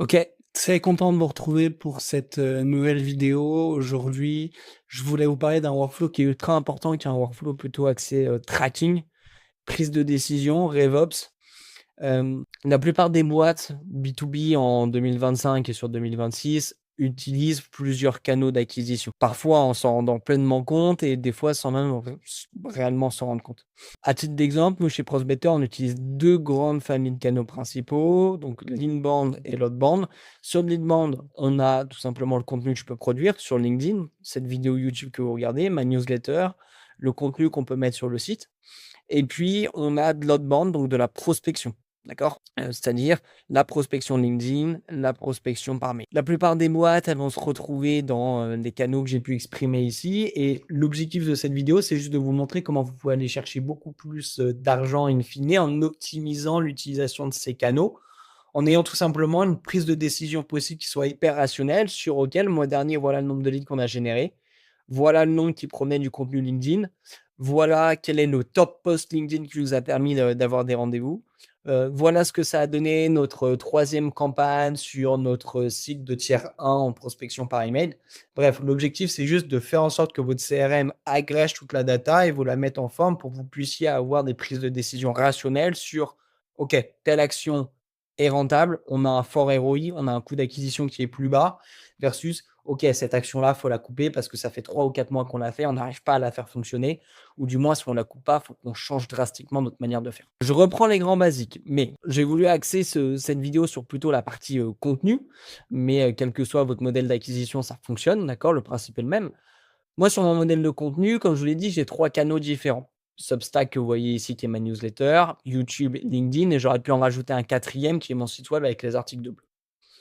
Ok, très content de vous retrouver pour cette nouvelle vidéo. Aujourd'hui, je voulais vous parler d'un workflow qui est ultra important, qui est un workflow plutôt axé tracking, prise de décision, RevOps. La plupart des boîtes B2B en 2025 et sur 2026 utilisent plusieurs canaux d'acquisition. Parfois en s'en rendant pleinement compte et des fois sans même réellement s'en rendre compte. À titre d'exemple, nous chez Prosbetter, on utilise deux grandes familles de canaux principaux, donc l'inbound et l'outbound. Sur l'inbound, on a tout simplement le contenu que je peux produire sur LinkedIn, cette vidéo YouTube que vous regardez, ma newsletter, le contenu qu'on peut mettre sur le site. Et puis, on a de l'outbound, donc de la prospection. D'accord? C'est-à-dire la prospection LinkedIn, la prospection par mail. La plupart des boîtes, elles vont se retrouver dans des canaux que j'ai pu exprimer ici. Et l'objectif de cette vidéo, c'est juste de vous montrer comment vous pouvez aller chercher beaucoup plus d'argent in fine en optimisant l'utilisation de ces canaux, en ayant tout simplement une prise de décision possible qui soit hyper rationnelle sur auquel, le mois dernier, voilà le nombre de leads qu'on a généré. Voilà le nombre qui provenait du contenu LinkedIn. Voilà quel est le top post LinkedIn qui nous a permis d'avoir des rendez-vous. Voilà ce que ça a donné notre troisième campagne sur notre site de tiers 1 en prospection par email. Bref, l'objectif, c'est juste de faire en sorte que votre CRM agrège toute la data et vous la mette en forme pour que vous puissiez avoir des prises de décision rationnelles sur, OK, telle action est rentable, on a un fort ROI, on a un coût d'acquisition qui est plus bas, versus, OK, cette action-là, il faut la couper parce que ça fait 3 ou 4 mois qu'on l'a fait, on n'arrive pas à la faire fonctionner, ou du moins, si on ne la coupe pas, il faut qu'on change drastiquement notre manière de faire. Je reprends les grands basiques, mais j'ai voulu axer cette vidéo sur plutôt la partie contenu, mais quel que soit votre modèle d'acquisition, ça fonctionne, d'accord? Le principe est le même. Moi, sur mon modèle de contenu, comme je vous l'ai dit, j'ai 3 canaux différents. Substack que vous voyez ici, qui est ma newsletter, YouTube, LinkedIn, et j'aurais pu en rajouter un quatrième qui est mon site web avec les articles de blog.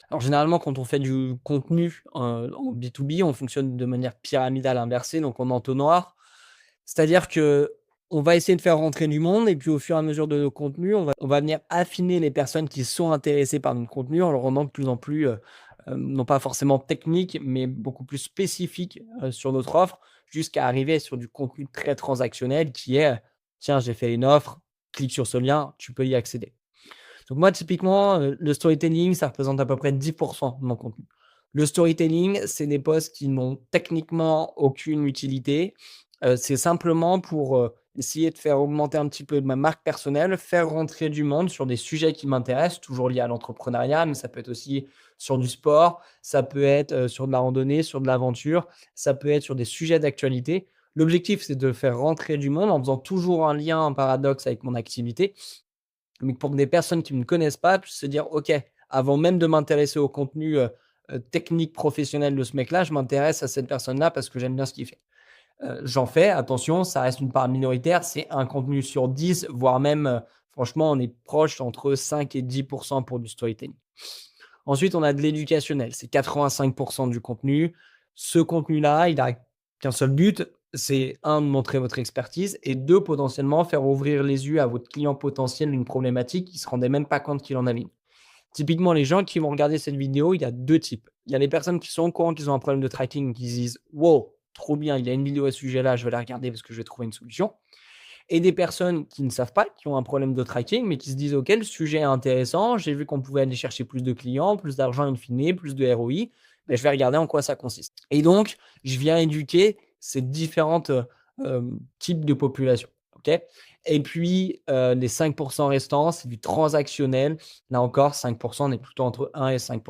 Alors généralement, quand on fait du contenu en B2B, on fonctionne de manière pyramidale inversée, donc en entonnoir. C'est-à-dire que on va essayer de faire rentrer du monde et puis au fur et à mesure de nos contenus, on va venir affiner les personnes qui sont intéressées par notre contenu en le rendant de plus en plus, non pas forcément technique, mais beaucoup plus spécifique, sur notre offre, jusqu'à arriver sur du contenu très transactionnel qui est: «Tiens, j'ai fait une offre, clique sur ce lien, tu peux y accéder». Donc moi, typiquement, le storytelling, ça représente à peu près 10 de mon contenu. Le storytelling, c'est des posts qui n'ont techniquement aucune utilité. C'est simplement pour, essayer de faire augmenter un petit peu ma marque personnelle, faire rentrer du monde sur des sujets qui m'intéressent, toujours liés à l'entrepreneuriat, mais ça peut être aussi sur du sport, ça peut être, sur de la randonnée, sur de l'aventure, ça peut être sur des sujets d'actualité. L'objectif, c'est de faire rentrer du monde en faisant toujours un lien, un paradoxe avec mon activité, mais pour que des personnes qui ne me connaissent pas puissent se dire: «OK, avant même de m'intéresser au contenu, technique professionnel de ce mec-là, je m'intéresse à cette personne-là parce que j'aime bien ce qu'il fait». J'en fais, attention, ça reste une part minoritaire, c'est un contenu sur 10, voire même, franchement, on est proche entre 5 et 10 pour du storytelling. Ensuite, on a de l'éducationnel, c'est 85 du contenu. Ce contenu-là, il a qu'un seul but, c'est un de montrer votre expertise et 2 potentiellement faire ouvrir les yeux à votre client potentiel d'une problématique qui ne se rendait même pas compte qu'il en avait une. Typiquement, les gens qui vont regarder cette vidéo, il y a 2 types. Il y a les personnes qui sont au courant qu'ils ont un problème de tracking, qui se disent: «Wow, trop bien, il y a une vidéo à ce sujet-là, je vais la regarder parce que je vais trouver une solution». Et des personnes qui ne savent pas, qui ont un problème de tracking, mais qui se disent: «OK, le sujet est intéressant, j'ai vu qu'on pouvait aller chercher plus de clients, plus d'argent in fine, plus de ROI, beh, je vais regarder en quoi ça consiste». Et donc, je viens éduquer ces différentes, types de populations, OK? Et puis, les 5 restants, c'est du transactionnel. Là encore, 5 on est plutôt entre 1 et 5.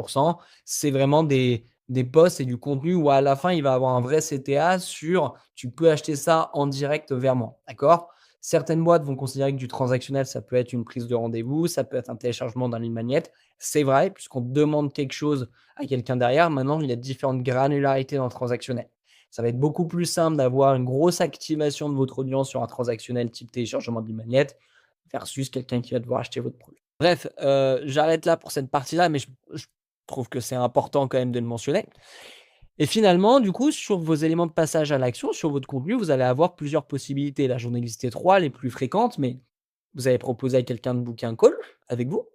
C'est vraiment des posts et du contenu où à la fin, il va avoir un vrai CTA sur: «Tu peux acheter ça en direct vers moi». D'accord? Certaines boîtes vont considérer que du transactionnel, ça peut être une prise de rendez-vous, ça peut être un téléchargement d'un lead magnet. C'est vrai, puisqu'on demande quelque chose à quelqu'un derrière. Maintenant, il y a différentes granularités dans le transactionnel. Ça va être beaucoup plus simple d'avoir une grosse activation de votre audience sur un transactionnel type téléchargement de lead magnet versus quelqu'un qui va devoir acheter votre produit. Bref, j'arrête là pour cette partie-là, mais je trouve que c'est important quand même de le mentionner. Et finalement, du coup, sur vos éléments de passage à l'action, sur votre contenu, vous allez avoir plusieurs possibilités. Là, j'en ai listé 3 les plus fréquentes, mais vous allez proposer à quelqu'un de booker un call avec vous.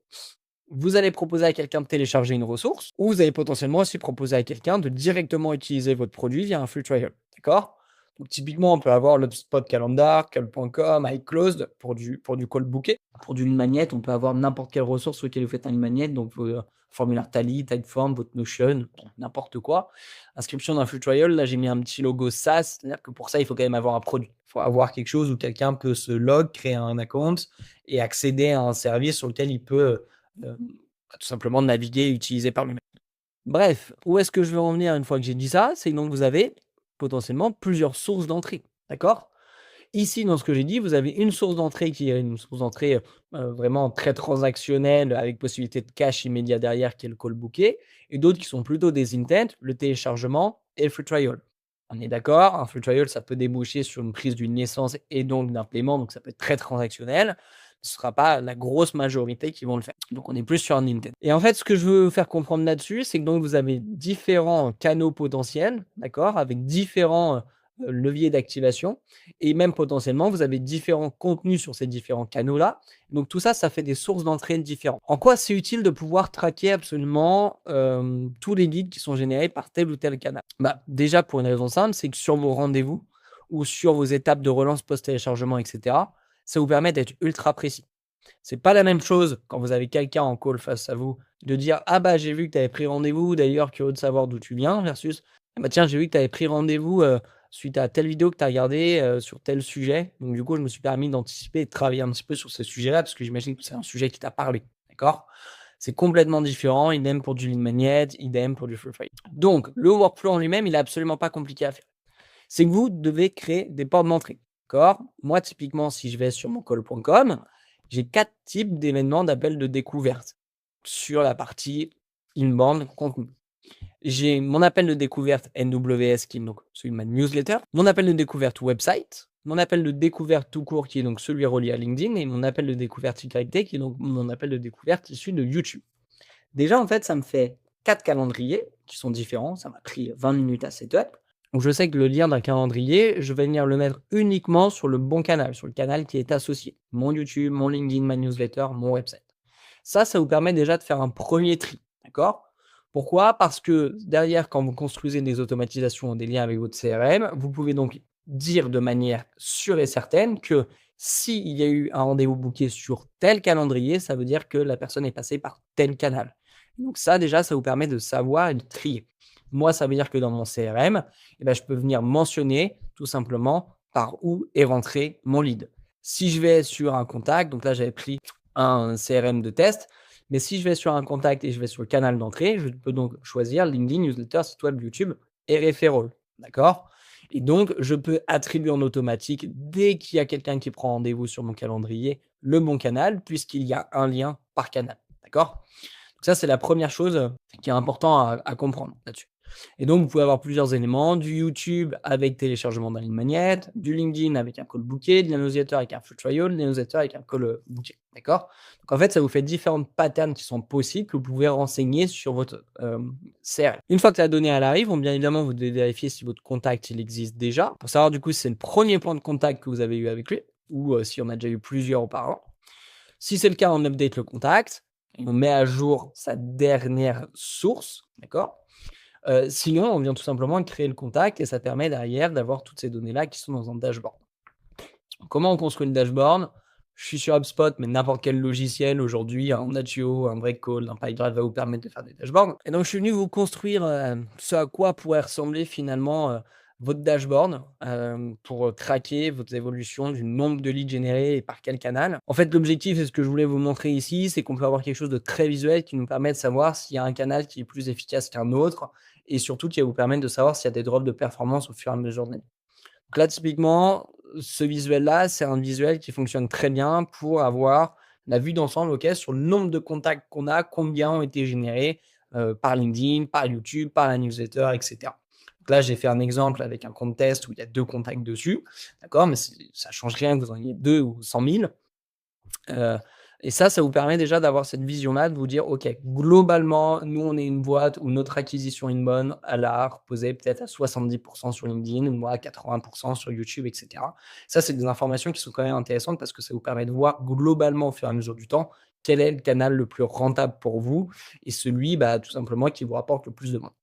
Vous allez proposer à quelqu'un de télécharger une ressource ou vous allez potentiellement aussi proposer à quelqu'un de directement utiliser votre produit via un free trial. D'accord? Donc, typiquement, on peut avoir l'HubSpot Calendar, Cal.com, iClosed pour du call booké. Pour du lead magnet, on peut avoir n'importe quelle ressource sur laquelle vous faites un lead magnet. Donc, formulaire Tally, Typeform, votre Notion, bon, n'importe quoi. Inscription d'un free trial, là, j'ai mis un petit logo SaaS, c'est-à-dire que pour ça, il faut quand même avoir un produit. Il faut avoir quelque chose où quelqu'un peut se log, créer un account et accéder à un service sur lequel il peut tout simplement naviguer et utiliser par lui-même. Bref, où est-ce que je veux en venir une fois que j'ai dit ça? C'est donc que vous avez potentiellement plusieurs sources d'entrée, d'accord? Ici, dans ce que j'ai dit, vous avez une source d'entrée qui est une source d'entrée, vraiment très transactionnelle avec possibilité de cash immédiat derrière qui est le call booké et d'autres qui sont plutôt des intents, le téléchargement et le free trial. On est d'accord, un free trial, ça peut déboucher sur une prise d'une licence et donc d'un paiement, donc ça peut être très transactionnel. Ce ne sera pas la grosse majorité qui vont le faire. Donc on est plus sur un intent. Et en fait, ce que je veux vous faire comprendre là-dessus, c'est que donc vous avez différents canaux potentiels, d'accord, avec différents, leviers d'activation et même potentiellement, vous avez différents contenus sur ces différents canaux-là. Donc tout ça, ça fait des sources d'entrée différentes. En quoi c'est utile de pouvoir traquer absolument tous les leads qui sont générés par tel ou tel canal? Bah, déjà, pour une raison simple, c'est que sur vos rendez-vous ou sur vos étapes de relance post-téléchargement, etc., ça vous permet d'être ultra précis. C'est pas la même chose quand vous avez quelqu'un en call face à vous, de dire ah bah j'ai vu que tu avais pris rendez-vous, d'ailleurs curieux de savoir d'où tu viens, versus ah bah tiens, j'ai vu que tu avais pris rendez-vous suite à telle vidéo que tu as regardée sur tel sujet. Donc du coup, je me suis permis d'anticiper et de travailler un petit peu sur ce sujet-là parce que j'imagine que c'est un sujet qui t'a parlé. D'accord? C'est complètement différent, idem pour du lead magnet, idem pour du free file. Donc, le workflow en lui-même, il est absolument pas compliqué à faire. C'est que vous devez créer des portes d'entrée. D'accord? Moi, typiquement, si je vais sur moncall.com, j'ai 4 types d'événements d'appel de découverte sur la partie inbound contenu. J'ai mon appel de découverte NWS qui est donc celui de ma newsletter, mon appel de découverte website, mon appel de découverte tout court qui est donc celui relié à LinkedIn et mon appel de découverte sécurité qui est donc mon appel de découverte issu de YouTube. Déjà, en fait, ça me fait 4 calendriers qui sont différents. Ça m'a pris 20 minutes à setup. Donc, je sais que le lien d'un calendrier, je vais venir le mettre uniquement sur le bon canal, sur le canal qui est associé. Mon YouTube, mon LinkedIn, ma newsletter, mon website. Ça vous permet déjà de faire un premier tri. D'accord? Pourquoi? Parce que derrière, quand vous construisez des automatisations ou des liens avec votre CRM, vous pouvez donc dire de manière sûre et certaine que s'il y a eu un rendez-vous booké sur tel calendrier, ça veut dire que la personne est passée par tel canal. Donc ça, déjà, ça vous permet de savoir et de trier. Moi, ça veut dire que dans mon CRM, je peux venir mentionner tout simplement par où est rentré mon lead. Si je vais sur un contact, donc là, j'avais pris un CRM de test, mais si je vais sur un contact et je vais sur le canal d'entrée, je peux donc choisir LinkedIn, newsletter, site web, YouTube et referral. D'accord? Et donc, je peux attribuer en automatique, dès qu'il y a quelqu'un qui prend rendez-vous sur mon calendrier, le bon canal, puisqu'il y a un lien par canal. D'accord? Donc ça, c'est la première chose qui est importante à comprendre là-dessus. Et donc, vous pouvez avoir plusieurs éléments, du YouTube avec téléchargement d'un lead magnet, du LinkedIn avec un call booké, de la newsletter avec un free trial, de la newsletter avec un call booké. D'accord? Donc, en fait, ça vous fait différentes patterns qui sont possibles que vous pouvez renseigner sur votre CRM. Une fois que la donnée elle arrive, bien évidemment, vous devez vérifier si votre contact il existe déjà pour savoir du coup si c'est le premier point de contact que vous avez eu avec lui ou si on a déjà eu plusieurs auparavant. Si c'est le cas, on update le contact, on met à jour sa dernière source, d'accord? Sinon, on vient tout simplement créer le contact et ça permet derrière d'avoir toutes ces données-là qui sont dans un dashboard. Comment on construit le dashboard? Je suis sur HubSpot, mais n'importe quel logiciel aujourd'hui, un Onachio, un Breakcall, un Pipedrive va vous permettre de faire des dashboards. Et donc, je suis venu vous construire ce à quoi pourrait ressembler finalement votre dashboard pour traquer votre évolution du nombre de leads générés et par quel canal. En fait, l'objectif, et ce que je voulais vous montrer ici, c'est qu'on peut avoir quelque chose de très visuel qui nous permet de savoir s'il y a un canal qui est plus efficace qu'un autre et surtout qui va vous permettre de savoir s'il y a des drops de performance au fur et à mesure de l'année. Donc là, typiquement, ce visuel-là, c'est un visuel qui fonctionne très bien pour avoir la vue d'ensemble sur le nombre de contacts qu'on a, combien ont été générés par LinkedIn, par YouTube, par la newsletter, etc. Donc là, j'ai fait un exemple avec un compte test où il y a 2 contacts dessus, d'accord, mais ça ne change rien que vous en ayez 2 ou 100 000. Et ça vous permet déjà d'avoir cette vision-là, de vous dire, OK, globalement, nous, on est une boîte où notre acquisition inbound, elle a reposé peut-être à 70% sur LinkedIn, moi à 80% sur YouTube, etc. Ça, c'est des informations qui sont quand même intéressantes parce que ça vous permet de voir globalement, au fur et à mesure du temps, quel est le canal le plus rentable pour vous et celui, tout simplement, qui vous rapporte le plus de ventes.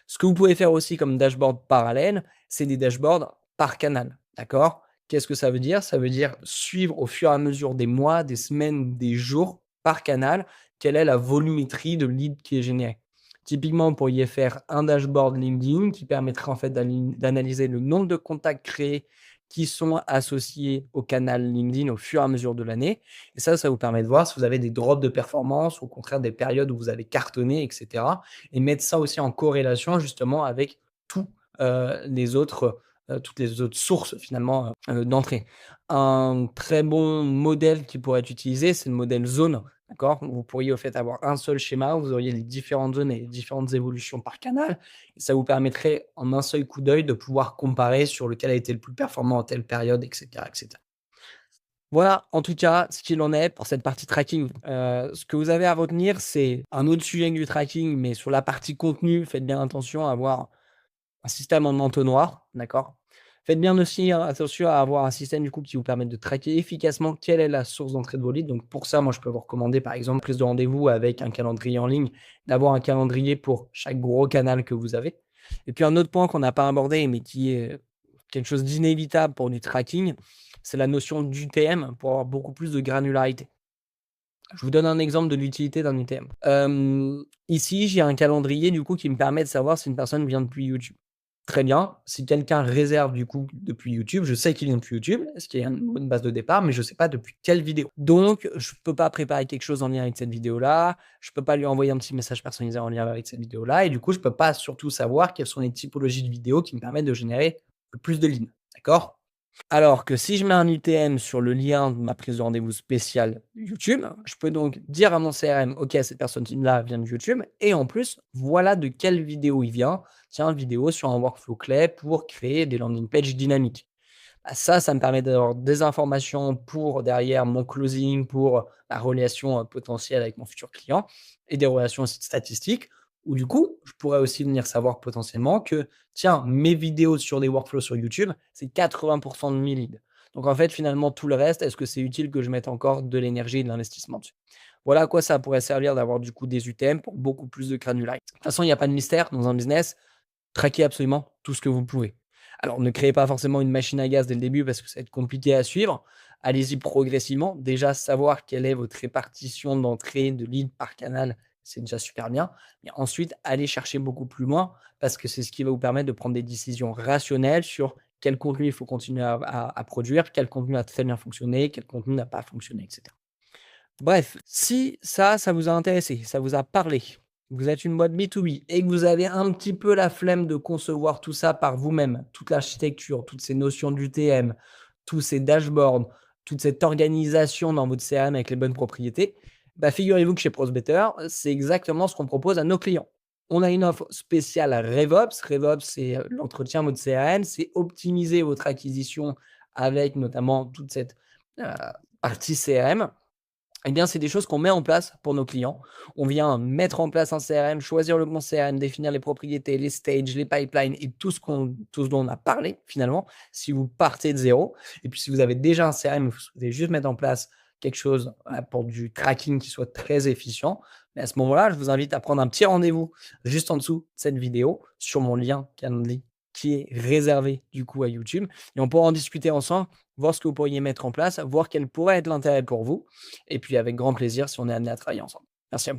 Ce que vous pouvez faire aussi comme dashboard parallèle, c'est des dashboards par canal, d'accord? Qu'est-ce que ça veut dire? Ça veut dire suivre au fur et à mesure des mois, des semaines, des jours, par canal, quelle est la volumétrie de leads qui est générée. Typiquement, vous pourriez faire un dashboard LinkedIn qui permettrait en fait d'analyser le nombre de contacts créés qui sont associés au canal LinkedIn au fur et à mesure de l'année. Et ça vous permet de voir si vous avez des drops de performance ou au contraire des périodes où vous avez cartonné, etc. Et mettre ça aussi en corrélation justement avec tous les autres, toutes les autres sources finalement d'entrée. Un très bon modèle qui pourrait être utilisé, c'est le modèle zone. D'accord? Vous pourriez au fait avoir un seul schéma, vous auriez les différentes zones et les différentes évolutions par canal. Et ça vous permettrait en un seul coup d'œil de pouvoir comparer sur lequel a été le plus performant en telle période, etc., etc. Voilà, en tout cas, ce qu'il en est pour cette partie tracking. Ce que vous avez à retenir, c'est un autre sujet que du tracking, mais sur la partie contenu, faites bien attention à avoir un système en entonnoir, d'accord? Faites bien aussi attention à avoir un système du coup qui vous permette de traquer efficacement quelle est la source d'entrée de vos leads. Donc pour ça, moi je peux vous recommander par exemple prise de rendez-vous avec un calendrier en ligne, d'avoir un calendrier pour chaque gros canal que vous avez. Et puis un autre point qu'on n'a pas abordé, mais qui est quelque chose d'inévitable pour du tracking, c'est la notion d'UTM pour avoir beaucoup plus de granularité. Je vous donne un exemple de l'utilité d'un UTM. Ici, j'ai un calendrier du coup qui me permet de savoir si une personne vient depuis YouTube. Très bien. Si quelqu'un réserve du coup depuis YouTube, je sais qu'il vient depuis YouTube, ce qui est une bonne base de départ, mais je ne sais pas depuis quelle vidéo. Donc, je ne peux pas préparer quelque chose en lien avec cette vidéo-là. Je ne peux pas lui envoyer un petit message personnalisé en lien avec cette vidéo-là. Et du coup, je ne peux pas surtout savoir quelles sont les typologies de vidéos qui me permettent de générer le plus de leads. D'accord? Alors que si je mets un UTM sur le lien de ma prise de rendez-vous spéciale YouTube, je peux donc dire à mon CRM, OK, cette personne-là vient de YouTube et en plus, voilà de quelle vidéo il vient. Tiens, vidéo sur un workflow clé pour créer des landing pages dynamiques. Bah, ça me permet d'avoir des informations pour derrière mon closing, pour la relation potentielle avec mon futur client et des relations aussi statistiques où du coup, je pourrais aussi venir savoir potentiellement que, tiens, mes vidéos sur des workflows sur YouTube, c'est 80% de mes leads. Donc en fait, finalement, tout le reste, est-ce que c'est utile que je mette encore de l'énergie et de l'investissement dessus? Voilà à quoi ça pourrait servir d'avoir du coup des UTM pour beaucoup plus de granularité. De toute façon, il n'y a pas de mystère dans un business. Traquez absolument tout ce que vous pouvez. Alors, ne créez pas forcément une machine à gaz dès le début parce que ça va être compliqué à suivre. Allez-y progressivement. Déjà, savoir quelle est votre répartition d'entrée de leads par canal, c'est déjà super bien. Mais ensuite, allez chercher beaucoup plus loin parce que c'est ce qui va vous permettre de prendre des décisions rationnelles sur quel contenu il faut continuer à produire, quel contenu a très bien fonctionné, quel contenu n'a pas fonctionné, etc. Bref, si ça vous a intéressé, ça vous a parlé, vous êtes une boîte B2B et que vous avez un petit peu la flemme de concevoir tout ça par vous-même, toute l'architecture, toutes ces notions d'UTM, tous ces dashboards, toute cette organisation dans votre CRM avec les bonnes propriétés, bah figurez-vous que chez Prosbetter, c'est exactement ce qu'on propose à nos clients. On a une offre spéciale à RevOps. RevOps, c'est l'entretien de votre CRM, c'est optimiser votre acquisition avec notamment toute cette euh, partie CRM. Eh bien, c'est des choses qu'on met en place pour nos clients. On vient mettre en place un CRM, choisir le bon CRM, définir les propriétés, les stages, les pipelines et tout ce dont on a parlé finalement, si vous partez de zéro. Et puis, si vous avez déjà un CRM, vous souhaitez juste mettre en place quelque chose pour du tracking qui soit très efficient, mais à ce moment-là, je vous invite à prendre un petit rendez-vous juste en dessous de cette vidéo sur mon lien Calendly qui est réservé du coup à YouTube. Et on pourra en discuter ensemble, voir ce que vous pourriez mettre en place, voir quel pourrait être l'intérêt pour vous. Et puis avec grand plaisir si on est amené à travailler ensemble. Merci à vous.